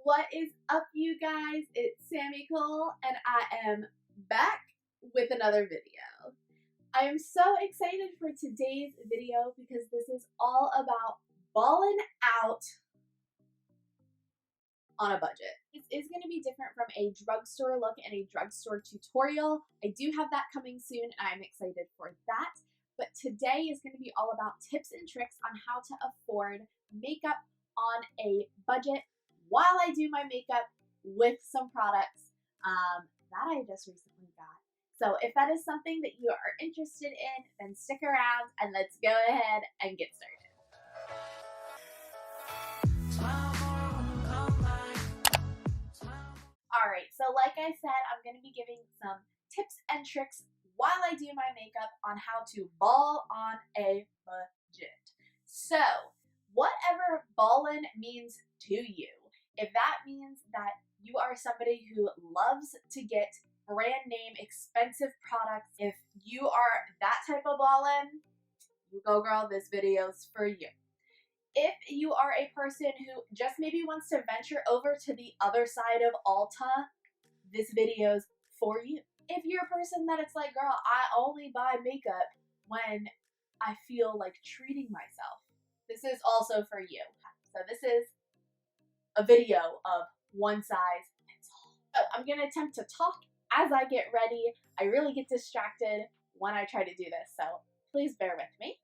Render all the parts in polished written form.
What is up, you guys? It's Samicole, and I am back with another video. I am so excited for today's video because this is all about balling out on a budget. This is going to be different from a drugstore look and a drugstore tutorial. I do have that coming soon, and I'm excited for that. But today is going to be all about tips and tricks on how to afford makeup on a budget while I do my makeup with some products that I just recently got. So if that is something that you are interested in, then stick around and let's go ahead and get started. Alright, so like I said, I'm going to be giving some tips and tricks while I do my makeup on how to ball on a budget. So, whatever ballin' means to you, if that means that you are somebody who loves to get brand name expensive products, if you are that type of ballin', you go girl, this video's for you. If you are a person who just maybe wants to venture over to the other side of Ulta, this video's for you. If you're a person that it's like, girl, I only buy makeup when I feel like treating myself, this is also for you. So this is a video of one size fits all. So I'm going to attempt to talk as I get ready. I really get distracted when I try to do this, so please bear with me.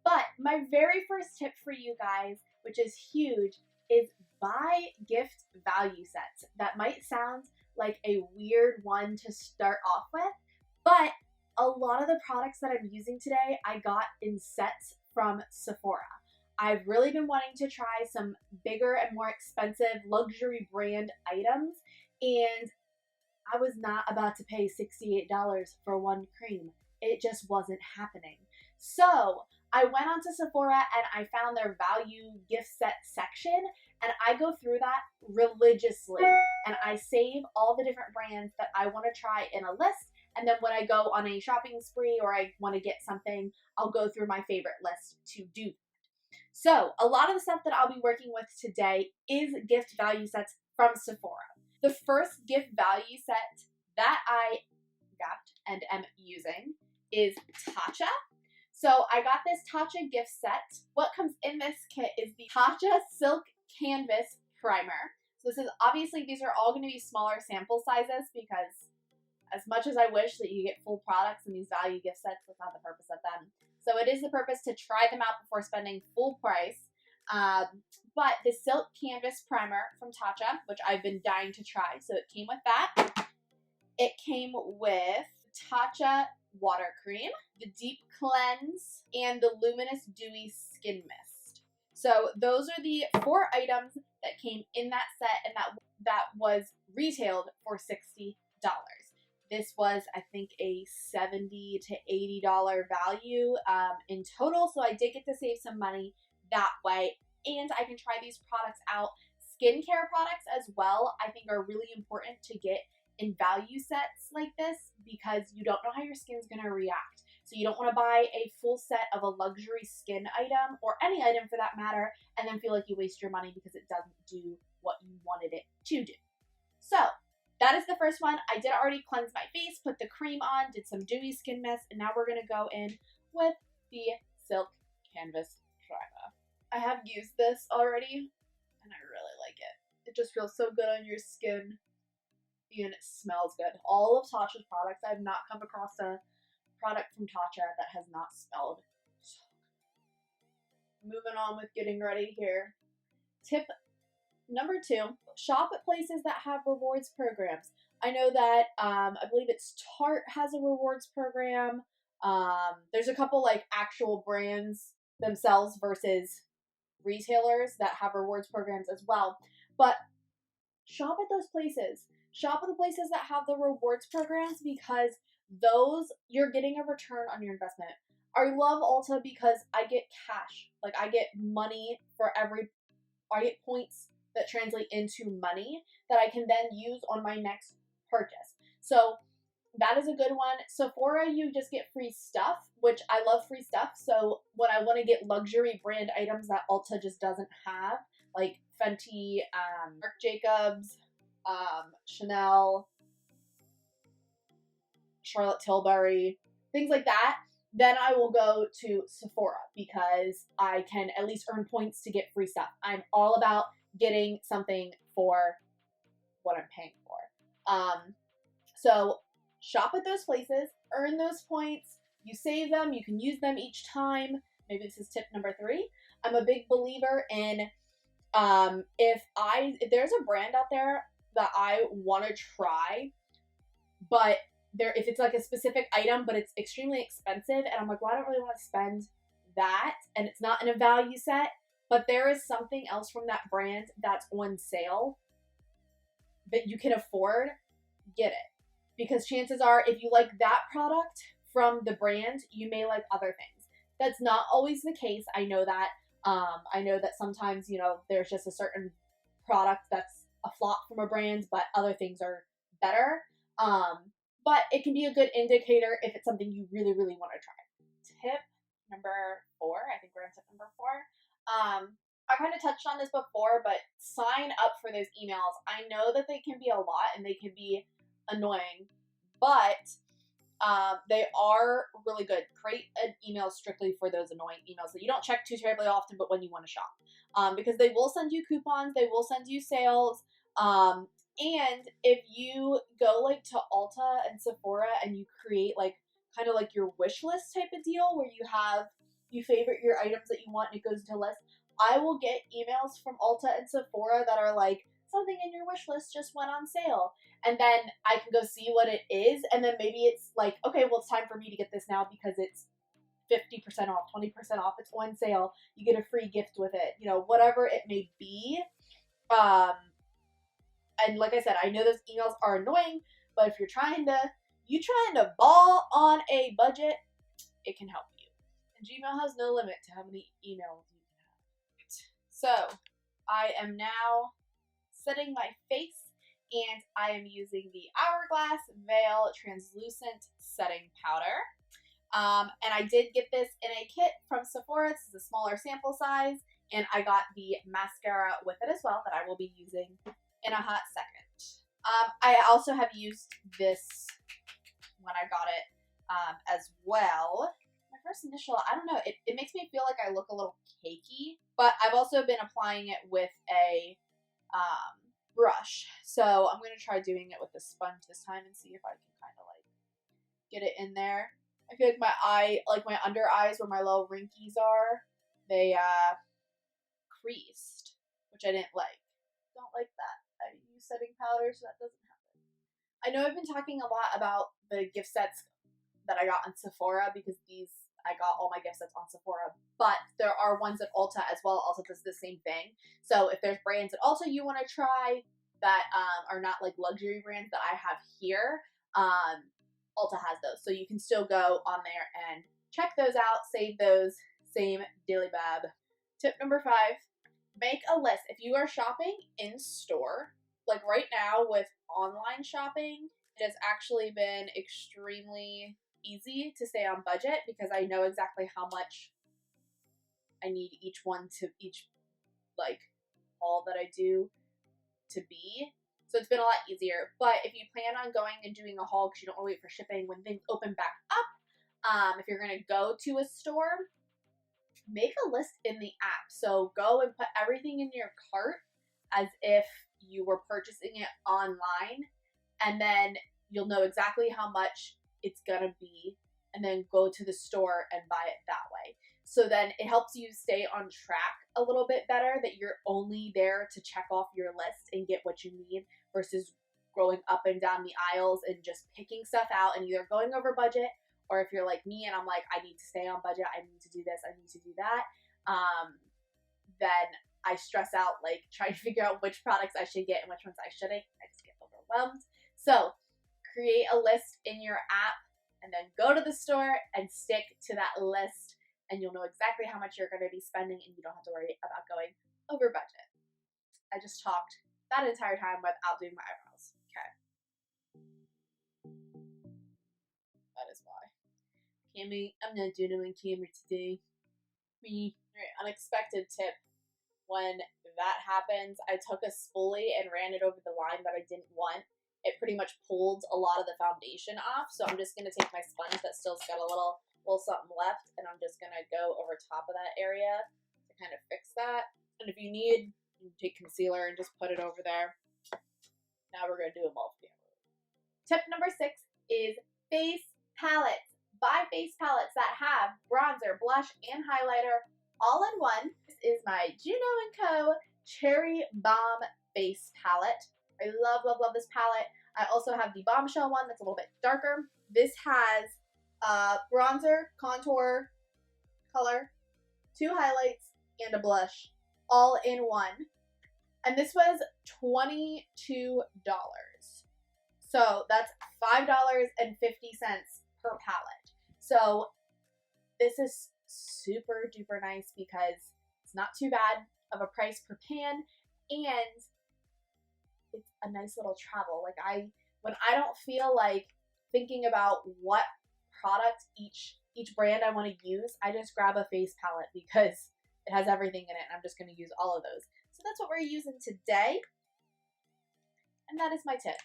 But my very first tip for you guys, which is huge, is buy gift value sets. That might sound like a weird one to start off with, but a lot of the products that I'm using today, I got in sets from Sephora. I've really been wanting to try some bigger and more expensive luxury brand items, and I was not about to pay $68 for one cream. It just wasn't happening. So I went onto Sephora and I found their value gift set section, and I go through that religiously and I save all the different brands that I want to try in a list, and then when I go on a shopping spree or I want to get something, I'll go through my favorite list to do that. So a lot of the stuff that I'll be working with today is gift value sets from Sephora. The first gift value set that I got and am using is Tatcha. So I got this Tatcha gift set. What comes in this kit is the Tatcha Silk Canvas Primer. So this is obviously, these are all going to be smaller sample sizes because as much as I wish that you get full products in these value gift sets, that's not the purpose of them. So it is the purpose to try them out before spending full price. But the Silk Canvas Primer from Tatcha, which I've been dying to try, so it came with that. It came with Tatcha Water Cream, the Deep Cleanse, and the Luminous Dewy Skin Mist. So those are the 4 items that came in that set, and that was retailed for $60. This was, I think, a $70 to $80 value in total, so I did get to save some money that way, and I can try these products out. Skincare products as well, I think, are really important to get in value sets like this because you don't know how your skin's going to react. So you don't want to buy a full set of a luxury skin item, or any item for that matter, and then feel like you waste your money because it doesn't do what you wanted it to do. So that is the first one. I did already cleanse my face, put the cream on, did some dewy skin mist, and now we're going to go in with the Silk Canvas Primer. I have used this already, and I really like it. It just feels so good on your skin, and it smells good. All of Tatcha's products, I have not come across a product from Tatcha that has not smelled so good. Moving on with getting ready here. Tip number 2, shop at places that have rewards programs. I know that, I believe it's Tarte has a rewards program. There's a couple like actual brands themselves versus retailers that have rewards programs as well. But shop at those places. Shop at the places that have the rewards programs because those, you're getting a return on your investment. I love Ulta because I get cash. Like, I get money for I get points that translate into money that I can then use on my next purchase. So that is a good one. Sephora, you just get free stuff, which I love free stuff. So when I want to get luxury brand items that Ulta just doesn't have, like Fenty, Marc Jacobs, Chanel, Charlotte Tilbury, things like that. Then I will go to Sephora because I can at least earn points to get free stuff. I'm all about getting something for what I'm paying for. So shop at those places, earn those points, you save them, you can use them each time. Maybe this is tip number 3. I'm a big believer in if there's a brand out there that I want to try, but if it's like a specific item, but it's extremely expensive, and I'm like, well, I don't really want to spend that, and it's not in a value set, but there is something else from that brand that's on sale that you can afford, get it. Because chances are, if you like that product from the brand, you may like other things. That's not always the case. I know that. I know that sometimes, there's just a certain product that's a flop from a brand, but other things are better. But it can be a good indicator if it's something you really, really want to try. Tip number 4. I think we're on tip number 4. I kind of touched on this before, but sign up for those emails. I know that they can be a lot and they can be annoying, but they are really good. Create an email strictly for those annoying emails that you don't check too terribly often, but when you want to shop. Because they will send you coupons, they will send you sales. And if you go like to Ulta and Sephora and you create like kind of like your wish list type of deal where you favorite your items that you want and it goes into a list, I will get emails from Ulta and Sephora that are like, something in your wish list just went on sale. And then I can go see what it is. And then maybe it's like, okay, well, it's time for me to get this now because it's 50% off, 20% off. It's on sale. You get a free gift with it, whatever it may be. And like I said, I know those emails are annoying, but if you're trying to ball on a budget, it can help you. And Gmail has no limit to how many emails you can have. So I am now setting my face, and I am using the Hourglass Veil Translucent Setting Powder. And I did get this in a kit from Sephora. This is a smaller sample size, and I got the mascara with it as well that I will be using in a hot second. I also have used this when I got it as well. My first initial, I don't know, it makes me feel like I look a little cakey, but I've also been applying it with a brush. So I'm going to try doing it with a sponge this time and see if I can kind of like get it in there. I feel like my under eyes where my little wrinkles are, they creased, which I didn't like. Don't like that. I use setting powder, so that doesn't happen. I know I've been talking a lot about the gift sets that I got on Sephora because I got all my gift sets on Sephora, but there are ones at Ulta as well. Ulta does the same thing. So if there's brands at Ulta you want to try that are not like luxury brands that I have here, Ulta has those. So you can still go on there and check those out, save those, same daily bab. Tip number 5, make a list. If you are shopping in store, like right now with online shopping, it has actually been extremely easy to stay on budget because I know exactly how much I need each like haul that I do to be. So it's been a lot easier. But if you plan on going and doing a haul because you don't want to wait for shipping when things open back up, if you're going to go to a store, make a list in the app. So go and put everything in your cart as if you were purchasing it online, and then you'll know exactly how much it's gonna be, and then go to the store and buy it that way. So then it helps you stay on track a little bit better, that you're only there to check off your list and get what you need versus going up and down the aisles and just picking stuff out and either going over budget, or if you're like me and I'm like, I need to stay on budget, I need to do this, I need to do that, then I stress out like trying to figure out which products I should get and which ones I shouldn't. I just get overwhelmed. So create a list in your app and then go to the store and stick to that list, and you'll know exactly how much you're going to be spending and you don't have to worry about going over budget. I just talked that entire time without doing my eyebrows. Okay. That is why. Cammy, I'm not doing it on camera today. Alright, unexpected tip when that happens, I took a spoolie and ran it over the line that I didn't want. It pretty much pulled a lot of the foundation off, so I'm just going to take my sponge that still's got a little something left, and I'm just going to go over top of that area to kind of fix that. And if you need, you take concealer and just put it over there. Now we're going to do them all for you. Tip number 6 is face palettes. Buy face palettes that have bronzer, blush, and highlighter all in one. This is my Juno & Co. Cherry Bomb Face Palette. I love, love, love this palette. I also have the Bombshell one that's a little bit darker. This has bronzer, contour, color, 2 highlights, and a blush all in one. And this was $22. So that's $5.50 per palette. So this is super duper nice because it's not too bad of a price per pan, and it's a nice little travel. Like when I don't feel like thinking about what product each brand I want to use, I just grab a face palette because it has everything in it and I'm just going to use all of those. So that's what we're using today. And that is my tip.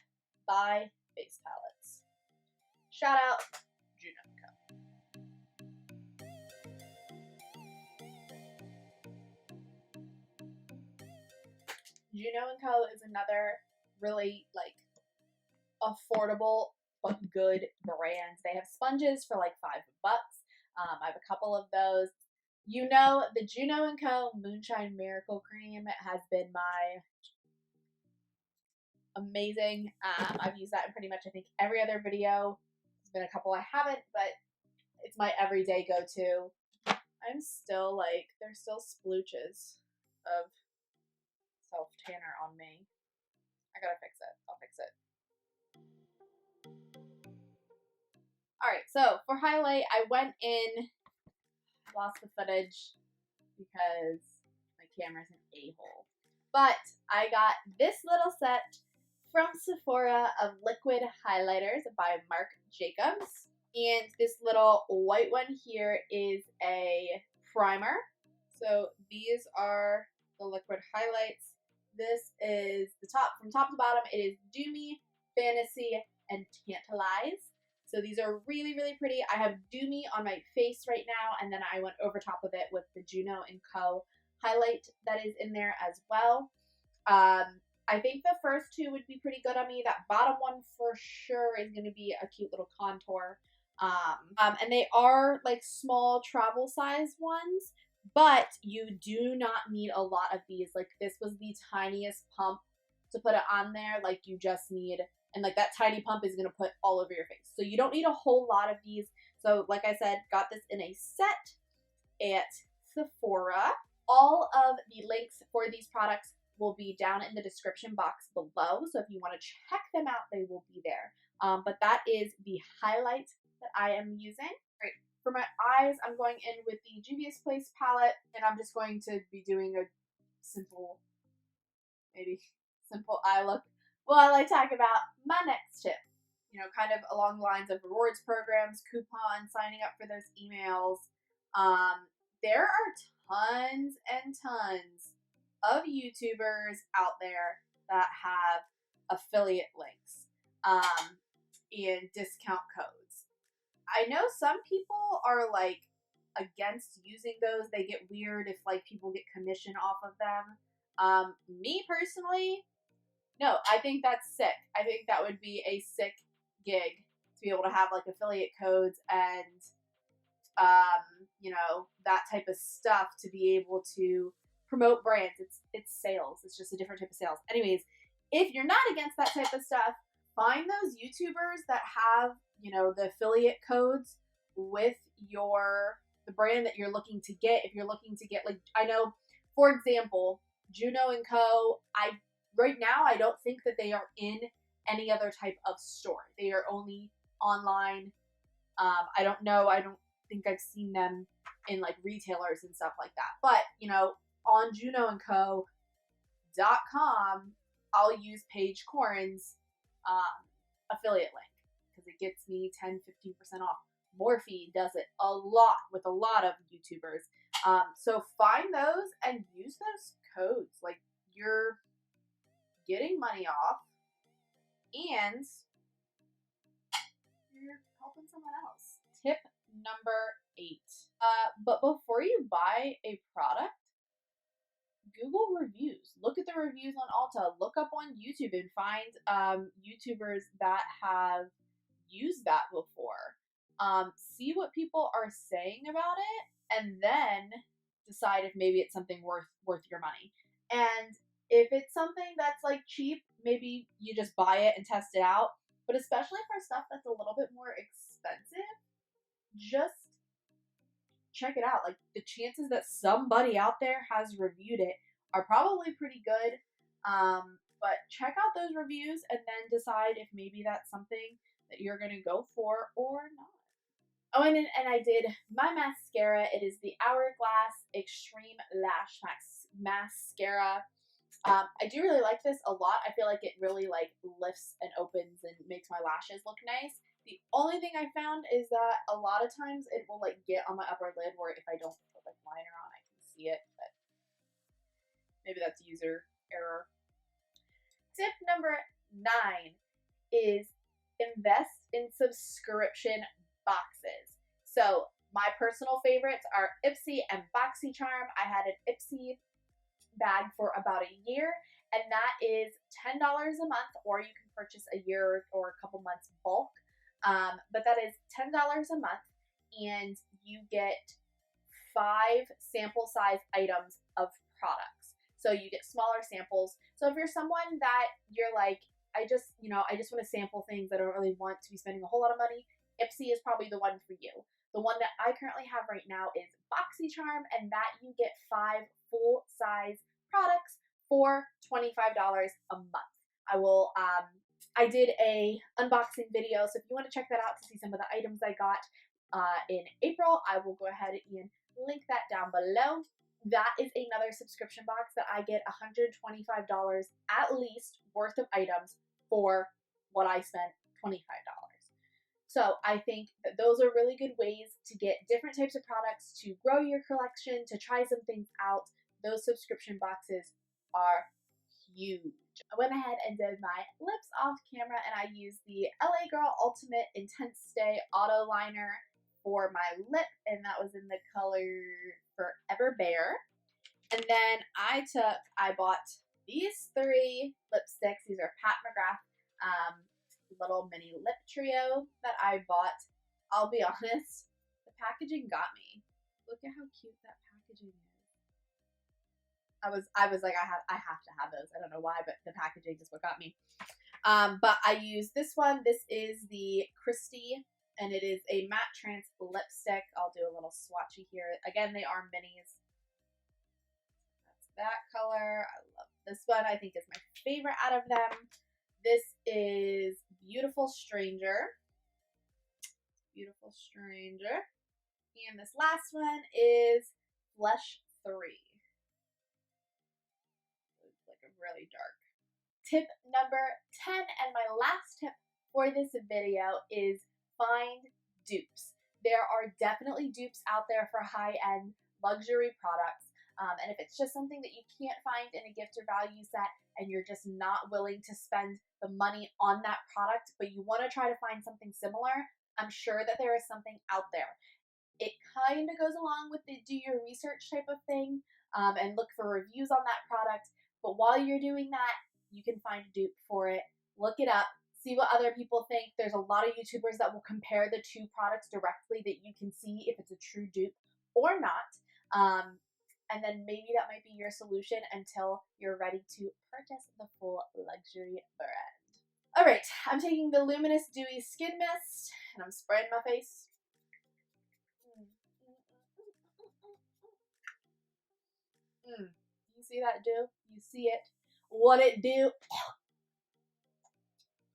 Buy face palettes. Shout out Juno & Co. Juno & Co. is another really like affordable but good brand. They have sponges for like $5. I have a couple of those. You know, the Juno & Co. Moonshine Miracle Cream has been my amazing. I've used that in pretty much, I think, every other video. There's been a couple I haven't, but it's my everyday go-to. I'm still like, there's still splooches of self-tanner on me. I gotta fix it. I'll fix it. Alright, so for highlight, I went in, lost the footage because my camera's an a-hole. But I got this little set from Sephora of liquid highlighters by Marc Jacobs. And this little white one here is a primer. So these are the liquid highlights. This is the top, from top to bottom, it is Do Me, Fantasy, and Tantalize. So these are really, really pretty. I have Do Me on my face right now, and then I went over top of it with the Juno & Co. highlight that is in there as well. I think the first two would be pretty good on me. That bottom one for sure is going to be a cute little contour. And they are like small travel size ones, but you do not need a lot of these. Like this was the tiniest pump to put it on there. Like you just need, and like that tiny pump is going to put all over your face. So you don't need a whole lot of these. So like I said, got this in a set at Sephora. All of the links for these products will be down in the description box below. So if you want to check them out, they will be there. But that is the highlight that I am using. Right. For my eyes, I'm going in with the Juvia's Place palette, and I'm just going to be doing a simple, maybe simple eye look while I talk about my next tip. You know, kind of along the lines of rewards programs, coupons, signing up for those emails. There are tons and tons of YouTubers out there that have affiliate links and discount codes. I know some people are like against using those. They get weird if like people get commission off of them. Me personally, no, I think that's sick. I think that would be a sick gig to be able to have like affiliate codes and you know, that type of stuff to be able to promote brands. It's sales. It's just a different type of sales. Anyways, if you're not against that type of stuff, find those YouTubers that have, you know, the affiliate codes with the brand that you're looking to get. If you're looking to get, like, I know, for example, Juno & Co. Right now, I don't think that they are in any other type of store. They are only online. I don't know. I don't think I've seen them in like retailers and stuff like that. But, you know, on junoandco.com, I'll use Paige Corin's affiliate link because it gets me 10-15% off. Morphe does it a lot with a lot of YouTubers. So find those and use those codes. Like, you're getting money off and you're helping someone else. Tip number 8. But before you buy a product, Google reviews. Look at the reviews on Ulta. Look up on YouTube and find YouTubers that have used that before. See what people are saying about it, and then decide if maybe it's something worth your money. And if it's something that's like cheap, maybe you just buy it and test it out. But especially for stuff that's a little bit more expensive, just check it out. Like, the chances that somebody out there has reviewed it are probably pretty good. But check out those reviews and then decide if maybe that's something that you're going to go for or not. Oh, and I did my mascara. It is the Hourglass Extreme Lash Mascara. I do really like this a lot. I feel like it really like lifts and opens and makes my lashes look nice. The only thing I found is that a lot of times it will like get on my upper lid where if I don't put like liner on, I can see it, but maybe that's user error. Tip number 9 is invest in subscription boxes. So my personal favorites are Ipsy and BoxyCharm. I had an Ipsy bag for about a year, and that is $10 a month, or you can purchase a year or a couple months bulk. But that is $10 a month, and you get 5 sample size items of products. So you get smaller samples. So if you're someone that you're like, I just want to sample things, I don't really want to be spending a whole lot of money, Ipsy is probably the one for you. The one that I currently have right now is BoxyCharm, and that you get 5 full-size products for $25 a month. I did a unboxing video, so if you want to check that out to see some of the items I got in April, I will go ahead and link that down below. That is another subscription box that I get $125 at least worth of items for what I spent $25. So I think that those are really good ways to get different types of products, to grow your collection, to try some things out. Those subscription boxes are huge. I went ahead and did my lips off camera, and I used the LA Girl Ultimate Intense Stay Auto Liner for my lip, and that was in the color Forever Bare. And then I bought these 3 lipsticks. These are Pat McGrath little mini lip trio that I bought. I'll be honest, the packaging got me. Look at how cute that packaging is. I was like, I have to have those. I don't know why, but the packaging is what got me. But I used this one. This is the Christy, and it is a matte trans lipstick. I'll do a little swatchy here. Again, they are minis. That's that color. I love this one. I think is my favorite out of them. This is Beautiful Stranger. Beautiful Stranger. And this last one is Flesh 3. It's like a really dark. Tip number 10, and my last tip for this video, is find dupes. There are definitely dupes out there for high-end luxury products. And if it's just something that you can't find in a gift or value set and you're just not willing to spend the money on that product, but you want to try to find something similar, I'm sure that there is something out there. It kind of goes along with the do your research type of thing and look for reviews on that product. But while you're doing that, you can find a dupe for it. Look it up. See what other people think. There's a lot of YouTubers that will compare the 2 products directly that you can see if it's a true dupe or not. And then maybe that might be your solution until you're ready to purchase the full luxury brand. All right, I'm taking the Luminous Dewy Skin Mist, and I'm spraying my face. You see that do? You see it? What it do?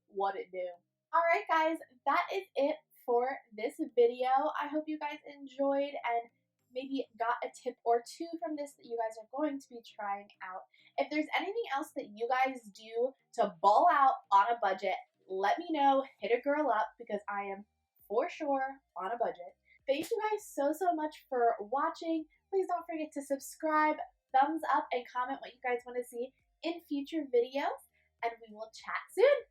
What it do? All right, guys, that is it for this video. I hope you guys enjoyed and maybe got a tip or 2 from this that you guys are going to be trying out. If there's anything else that you guys do to ball out on a budget, let me know. Hit a girl up, because I am for sure on a budget. Thank you guys so much for watching. Please don't forget to subscribe, thumbs up, and comment what you guys want to see in future videos. And we will chat soon.